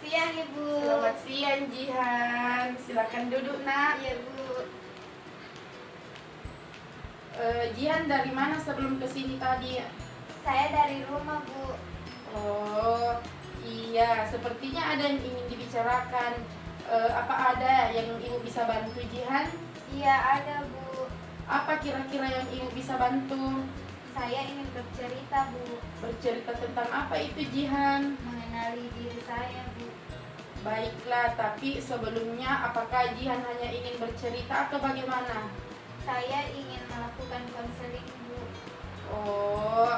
siang Ibu. Selamat siang Jihan, silakan duduk nak. Iya Bu. Jihan dari mana sebelum kesini tadi? Saya dari rumah Bu. Oh iya, sepertinya ada yang ingin dibicarakan. Apa ada yang ibu bisa bantu Jihan? Iya ada Bu. Apa kira-kira yang ibu bisa bantu? Saya ingin bercerita Bu. Bercerita tentang apa itu Jihan? Mengenali diri saya Bu. Baiklah, tapi sebelumnya apakah Jihan hanya ingin bercerita atau bagaimana? Saya ingin melakukan konseling Bu. Oh,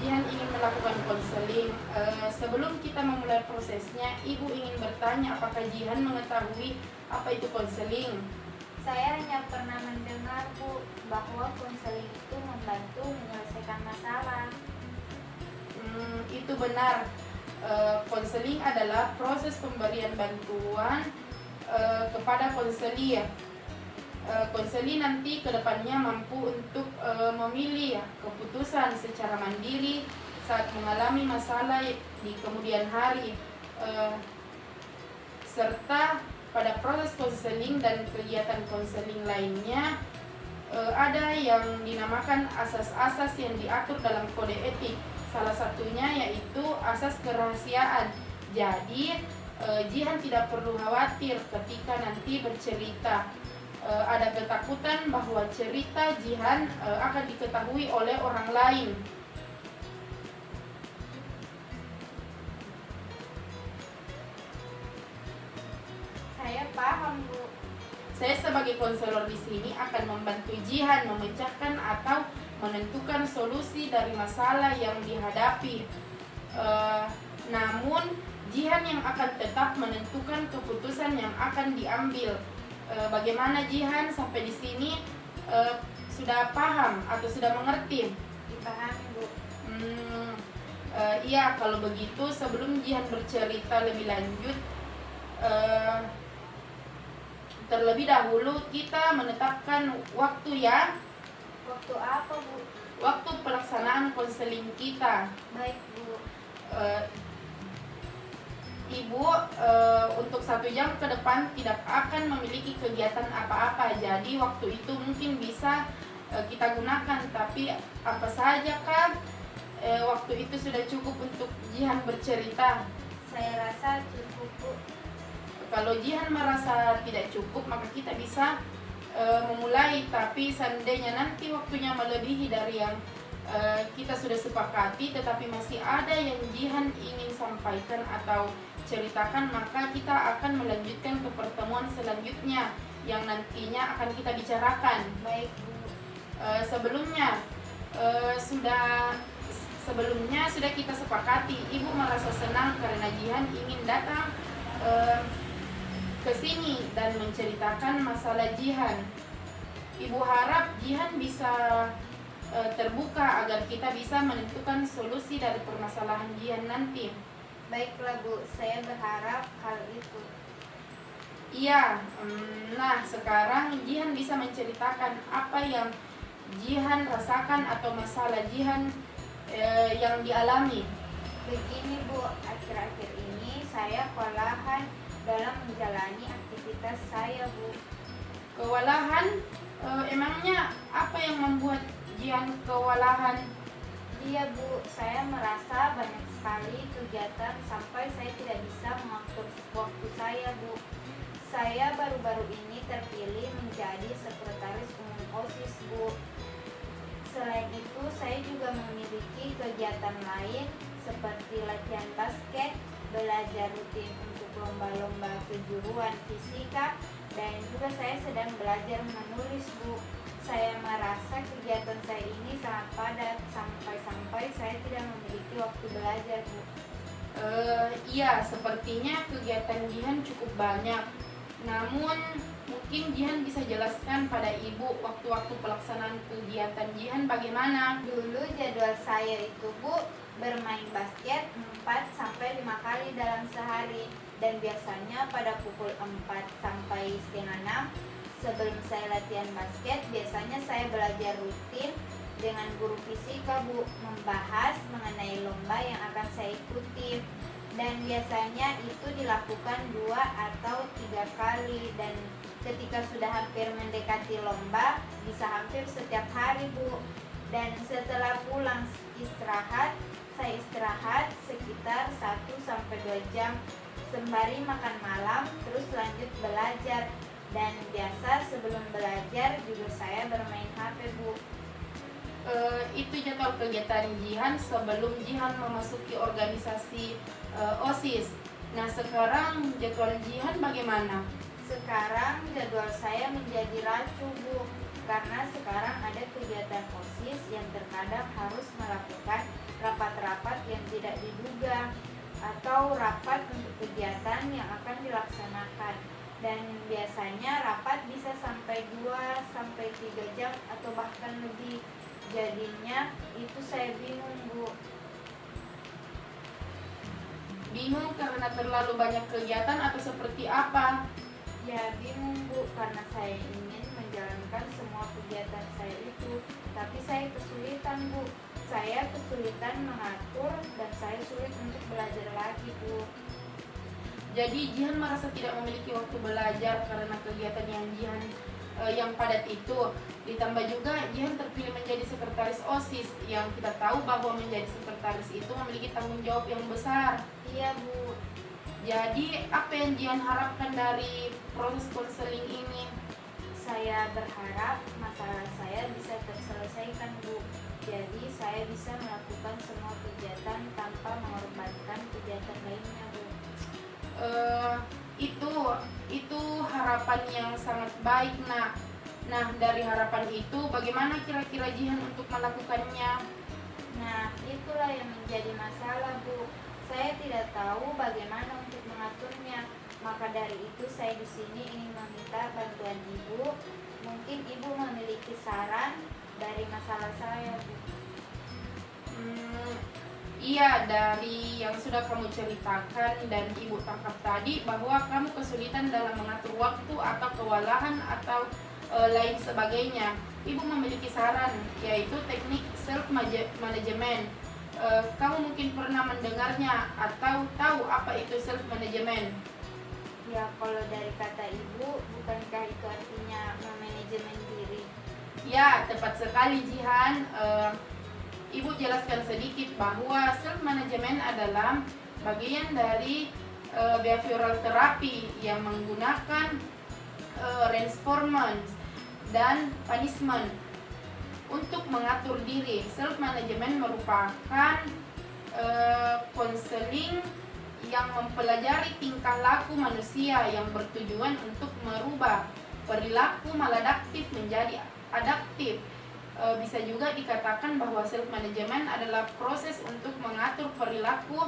Jihan ingin melakukan konseling. Sebelum kita memulai prosesnya, Ibu ingin bertanya apakah Jihan mengetahui apa itu konseling? Saya hanya pernah mendengar Bu bahwa konseling itu membantu menyelesaikan masalah. Itu benar. Konseling adalah proses pemberian bantuan kepada konselir. Konseli nanti kedepannya mampu untuk memilih keputusan secara mandiri saat mengalami masalah di kemudian hari, serta pada proses konseling dan kegiatan konseling lainnya. Ada yang dinamakan asas-asas yang diatur dalam kode etik. Salah satunya yaitu asas kerahasiaan. Jadi Jihan tidak perlu khawatir ketika nanti bercerita. Ada ketakutan bahwa cerita Jihan akan diketahui oleh orang lain. Saya paham Bu. Saya sebagai konselor di sini akan membantu Jihan memecahkan atau menentukan solusi dari masalah yang dihadapi. Namun Jihan yang akan tetap menentukan keputusan yang akan diambil. Bagaimana Jihan sampai di sini sudah paham atau sudah mengerti? Dipahami Bu. Iya, kalau begitu sebelum Jihan bercerita lebih lanjut, terlebih dahulu kita menetapkan waktu ya. Waktu apa Bu? Waktu pelaksanaan konseling kita. Baik Bu. Ibu untuk 1 jam ke depan tidak akan memiliki kegiatan apa-apa. Jadi waktu itu mungkin bisa kita gunakan. Tapi apa saja kan waktu itu sudah cukup untuk Jihan bercerita? Saya rasa cukup Bu. Kalau Jihan merasa tidak cukup, maka kita bisa memulai. Tapi seandainya nanti waktunya melebihi dari yang kita sudah sepakati, tetapi masih ada yang Jihan ingin sampaikan atau ceritakan, maka kita akan melanjutkan ke pertemuan selanjutnya yang nantinya akan kita bicarakan. Baik Bu. Sebelumnya sudah kita sepakati, Ibu merasa senang karena Jihan ingin datang ke sini dan menceritakan masalah Jihan. Ibu harap Jihan bisa terbuka agar kita bisa menentukan solusi dari permasalahan Jihan nanti. Baiklah Bu, saya berharap hal itu. Iya, nah sekarang Jihan bisa menceritakan apa yang Jihan rasakan atau masalah Jihan yang dialami. Begini Bu, akhir-akhir ini saya kewalahan dalam menjalani aktivitas saya Bu. Kewalahan, emangnya apa yang membuat Jihan kewalahan? Iya Bu, saya merasa banyak sekali kegiatan sampai saya tidak bisa mengatur waktu saya Bu. Saya baru-baru ini terpilih menjadi sekretaris umum OSIS Bu. Selain itu saya juga memiliki kegiatan lain seperti latihan basket, belajar rutin untuk lomba-lomba kejuruan fisika, dan juga saya sedang belajar menulis Bu. Saya merasa kegiatan saya ini sangat padat sampai saya tidak memiliki waktu belajar Bu. Iya, sepertinya kegiatan Jihan cukup banyak. Namun mungkin Jihan bisa jelaskan pada Ibu waktu-waktu pelaksanaan kegiatan Jihan bagaimana? Dulu jadwal saya itu Bu, bermain basket 4-5 kali dalam sehari, dan biasanya pada pukul 4 sampai setengah 6 sebelum saya latihan basket, biasanya saya belajar rutin dengan guru fisika Bu, membahas mengenai lomba yang akan saya ikuti. dan biasanya itu dilakukan 2 atau 3 kali, dan ketika sudah hampir mendekati lomba bisa hampir setiap hari, Bu. Dan setelah pulang istirahat, saya istirahat sekitar 1 sampai 2 jam sembari makan malam, terus lanjut belajar. Dan biasa sebelum belajar juga saya bermain HP, Bu. Itu jadwal kegiatan Jihan sebelum Jihan memasuki organisasi OSIS. Nah, sekarang jadwal Jihan bagaimana? Sekarang jadwal saya menjadi rancu, Bu, karena sekarang ada kegiatan OSIS yang terkadang harus melakukan rapat-rapat yang tidak diduga atau rapat untuk kegiatan yang akan dilaksanakan. Dan biasanya rapat bisa sampai 2 sampai 3 jam atau bahkan lebih. Jadinya itu saya bingung, Bu. Bingung karena terlalu banyak kegiatan atau seperti apa? Ya bingung, Bu, karena saya ingin menjalankan semua kegiatan saya itu, tapi saya kesulitan, Bu. Saya kesulitan mengatur dan saya sulit untuk belajar lagi, Bu. Jadi Jihan merasa tidak memiliki waktu belajar karena kegiatan yang padat itu. Ditambah juga Jihan terpilih menjadi sekretaris OSIS, yang kita tahu bahwa menjadi sekretaris itu memiliki tanggung jawab yang besar. Iya, Bu. Jadi apa yang Jihan harapkan dari proses konseling ini? Saya berharap masalah saya bisa terselesaikan, Bu. Jadi saya bisa melakukan semua kegiatan tanpa mengorbankan kegiatan lainnya, Bu. Itu harapan yang sangat baik, nak. Nah, dari harapan itu bagaimana kira-kira Jihan untuk melakukannya? Nah, itulah yang menjadi masalah, Bu. Saya tidak tahu bagaimana untuk mengaturnya. Maka dari itu saya di sini ingin meminta bantuan Ibu. Mungkin Ibu memiliki saran dari masalah saya, Bu. Iya, dari yang sudah kamu ceritakan dan Ibu tangkap tadi bahwa kamu kesulitan dalam mengatur waktu atau kewalahan atau lain sebagainya. Ibu memiliki saran, yaitu teknik self management. Kamu mungkin pernah mendengarnya atau tahu apa itu self management? Ya, kalau dari kata Ibu, bukankah itu artinya memanajemen diri? Ya, tepat sekali, Jihan. Ibu jelaskan sedikit bahwa self management adalah bagian dari behavioral therapy yang menggunakan reinforcement dan punishment untuk mengatur diri. Self management merupakan konseling yang mempelajari tingkah laku manusia yang bertujuan untuk merubah perilaku maladaptif menjadi adaptif. Bisa juga dikatakan bahwa self management adalah proses untuk mengatur perilaku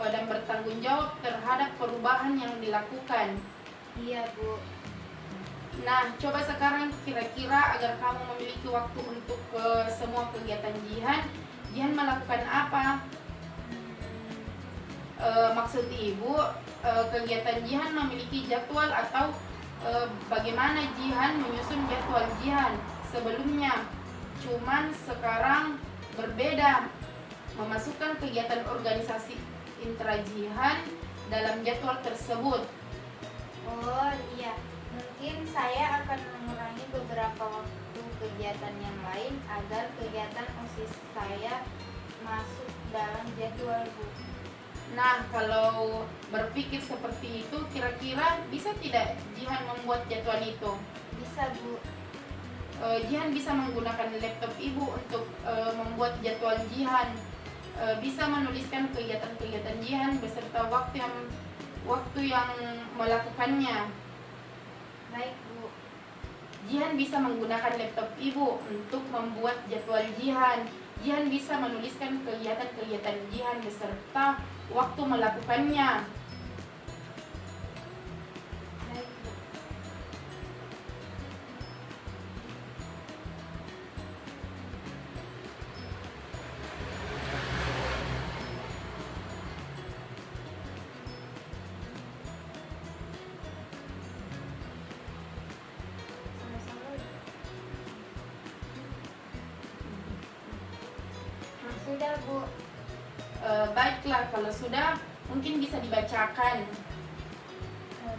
dan bertanggung jawab terhadap perubahan yang dilakukan. Iya, Bu. Nah, coba sekarang kira-kira agar kamu memiliki waktu untuk semua kegiatan Jihan melakukan apa? Maksud Ibu, kegiatan Jihan memiliki jadwal atau bagaimana Jihan menyusun jadwal Jihan sebelumnya? Cuman sekarang berbeda, memasukkan kegiatan organisasi intra Jihan dalam jadwal tersebut. Oh iya, mungkin saya akan mengurangi beberapa waktu kegiatan yang lain agar kegiatan OSIS saya masuk dalam jadwal, Bu. Nah, kalau berpikir seperti itu, kira-kira bisa tidak Jihan membuat jadwal itu? Bisa, Bu. Jihan bisa menggunakan laptop Ibu untuk membuat jadwal Jihan. Bisa menuliskan kegiatan-kegiatan Jihan beserta waktu yang melakukannya. Baik, Bu. Jihan bisa menggunakan laptop Ibu untuk membuat jadwal Jihan. Jihan bisa menuliskan kegiatan-kegiatan Jihan beserta waktu melakukannya. Baik, Bu. Sama-sama. Sudah, Bu. Baiklah, kalau sudah, Mungkin bisa dibacakan.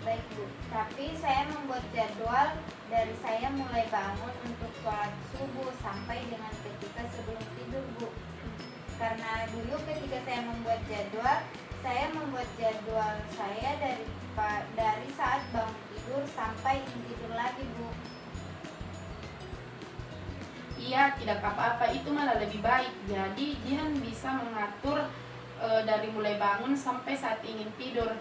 Baik Bu, tapi saya membuat jadwal dari saya mulai bangun untuk sholat subuh sampai dengan ketika sebelum tidur Bu. Karena dulu ketika saya membuat jadwal saya dari saat bangun tidur sampai tidur lagi Bu. Iya, tidak apa-apa, itu malah lebih baik. Jadi Jihan bisa mengatur dari mulai bangun sampai saat ingin tidur.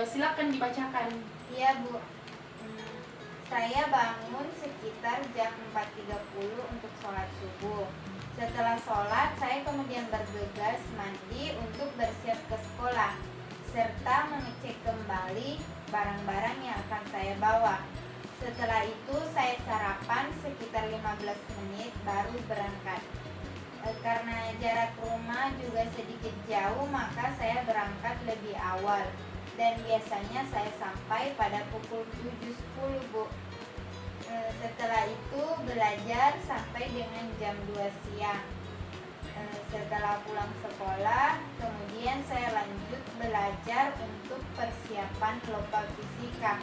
Silakan dibacakan. Iya Bu. Saya bangun sekitar jam 4.30 untuk sholat subuh. Setelah sholat, saya kemudian bergegas mandi untuk bersiap ke sekolah, serta mengecek kembali barang-barang yang akan saya bawa. Setelah itu, saya sarapan sekitar 15 menit baru berangkat. Karena jarak rumah juga sedikit jauh, maka saya berangkat lebih awal. Dan biasanya saya sampai pada pukul 7.10 Bu. Setelah itu belajar sampai dengan jam 2 siang. Setelah pulang sekolah, kemudian saya lanjut belajar untuk persiapan lomba fisika.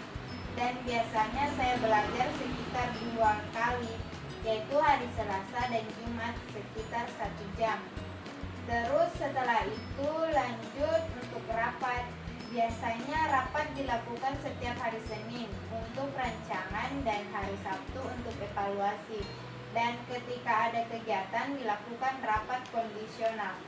Dan biasanya saya belajar sekitar 2 kali, yaitu hari Selasa dan Jumat sekitar 1 jam. Terus setelah itu lanjut untuk rapat. Biasanya rapat dilakukan setiap hari Senin untuk rancangan dan hari Sabtu untuk evaluasi. Dan ketika ada kegiatan dilakukan rapat kondisional.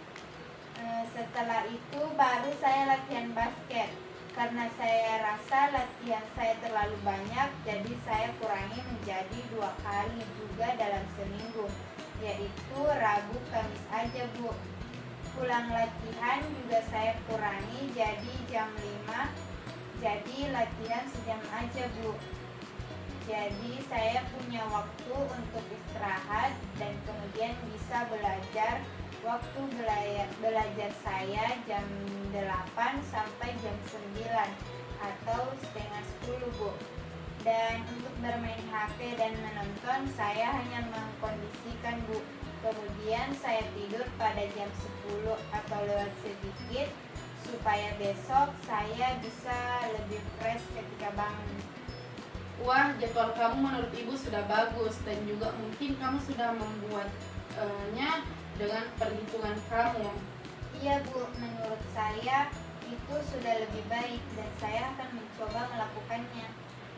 Setelah itu baru saya latihan basket. Karena saya rasa latihan saya terlalu banyak, jadi saya kurangi menjadi 2 kali juga dalam seminggu, yaitu Rabu Kamis aja Bu. Pulang latihan juga saya kurangi jadi jam 5, jadi latihan sejam aja Bu. Jadi saya punya waktu untuk istirahat dan kemudian bisa belajar. Waktu belajar saya jam 8 sampai jam 9 atau setengah 10 Bu. Dan untuk bermain HP dan menonton saya hanya mengkondisikan Bu. Kemudian saya tidur pada jam 10 atau lewat sedikit supaya besok saya bisa lebih fresh ketika bangun. Wah, jadwal kamu menurut Ibu sudah bagus dan juga mungkin kamu sudah membuatnya dengan perhitungan kamu. Iya Bu, menurut saya itu sudah lebih baik dan saya akan mencoba melakukannya.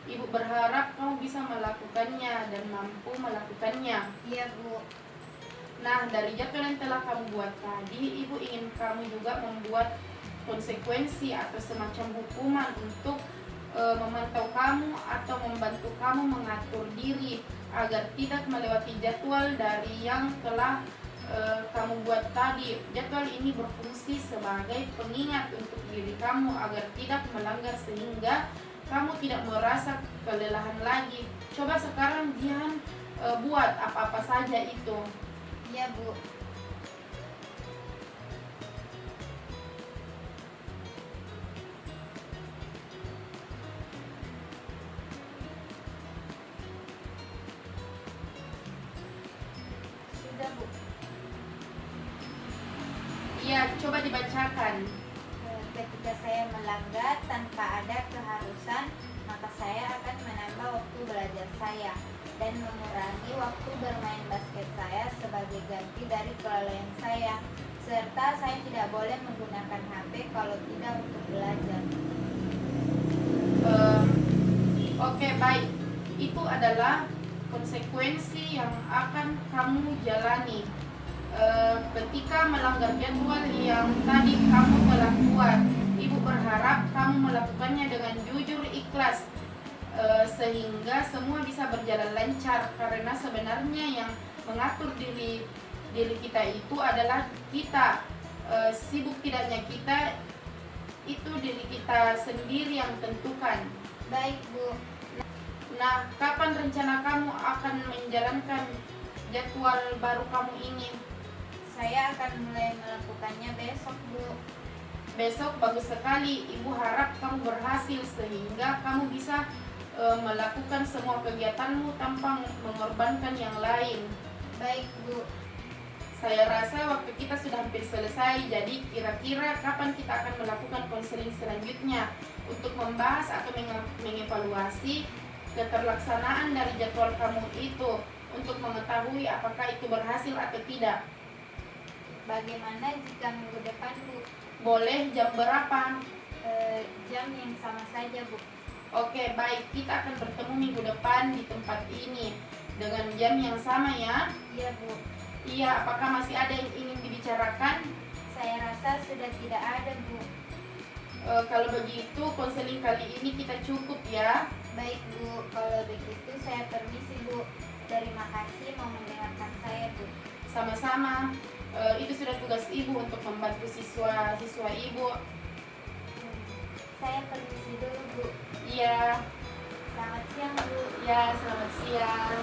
Ibu berharap kamu bisa melakukannya dan mampu melakukannya. Iya Bu. Nah, dari jadwal yang telah kamu buat tadi, Ibu ingin kamu juga membuat konsekuensi atau semacam hukuman untuk memantau kamu atau membantu kamu mengatur diri agar tidak melewati jadwal dari yang telah kamu buat tadi. Jadwal ini berfungsi sebagai pengingat untuk diri kamu agar tidak melanggar sehingga kamu tidak merasa kelelahan lagi. Coba sekarang Jihan buat apa-apa saja itu. Iya Bu. Sudah Bu. Iya, coba dibacakan. Ketika saya melanggar tanpa ada keharusan, maka saya akan menambah waktu belajar saya dan mengurangi waktu bermain basket saya sebagai ganti dari kelalaian saya, serta saya tidak boleh menggunakan HP kalau tidak untuk belajar. Oke, baik. Itu adalah konsekuensi yang akan kamu jalani ketika melanggar jadwal yang tadi kamu telah buat. Ibu berharap kamu melakukannya dengan jujur, ikhlas, sehingga semua bisa berjalan lancar. Karena sebenarnya yang mengatur diri kita itu adalah kita. Sibuk tidaknya kita itu diri kita sendiri yang tentukan. Baik Bu. Nah, kapan rencana kamu akan menjalankan jadwal baru kamu ini? Saya akan mulai melakukannya besok Bu. Besok bagus sekali. Ibu harap kamu berhasil sehingga kamu bisa melakukan semua kegiatanmu tanpa mengorbankan yang lain. Baik Bu. Saya rasa waktu kita sudah hampir selesai, jadi kira-kira kapan kita akan melakukan konseling selanjutnya untuk membahas atau mengevaluasi keterlaksanaan dari jadwal kamu itu untuk mengetahui apakah itu berhasil atau tidak. Bagaimana jika minggu depan, Bu? Boleh, jam berapa? Jam yang sama saja, Bu. Oke, baik, kita akan bertemu minggu depan di tempat ini dengan jam yang sama ya. Iya, Bu. Iya, apakah masih ada yang ingin dibicarakan? Saya rasa sudah tidak ada, Bu. Kalau begitu, konseling kali ini kita cukup ya. Baik, Bu. Kalau begitu saya permisi, Bu. Terima kasih mau mendengarkan saya, Bu. Sama-sama. Itu sudah tugas ibu untuk membantu siswa ibu. Saya permisi dulu, Bu. Iya. Selamat siang, Bu. Ya, selamat siang.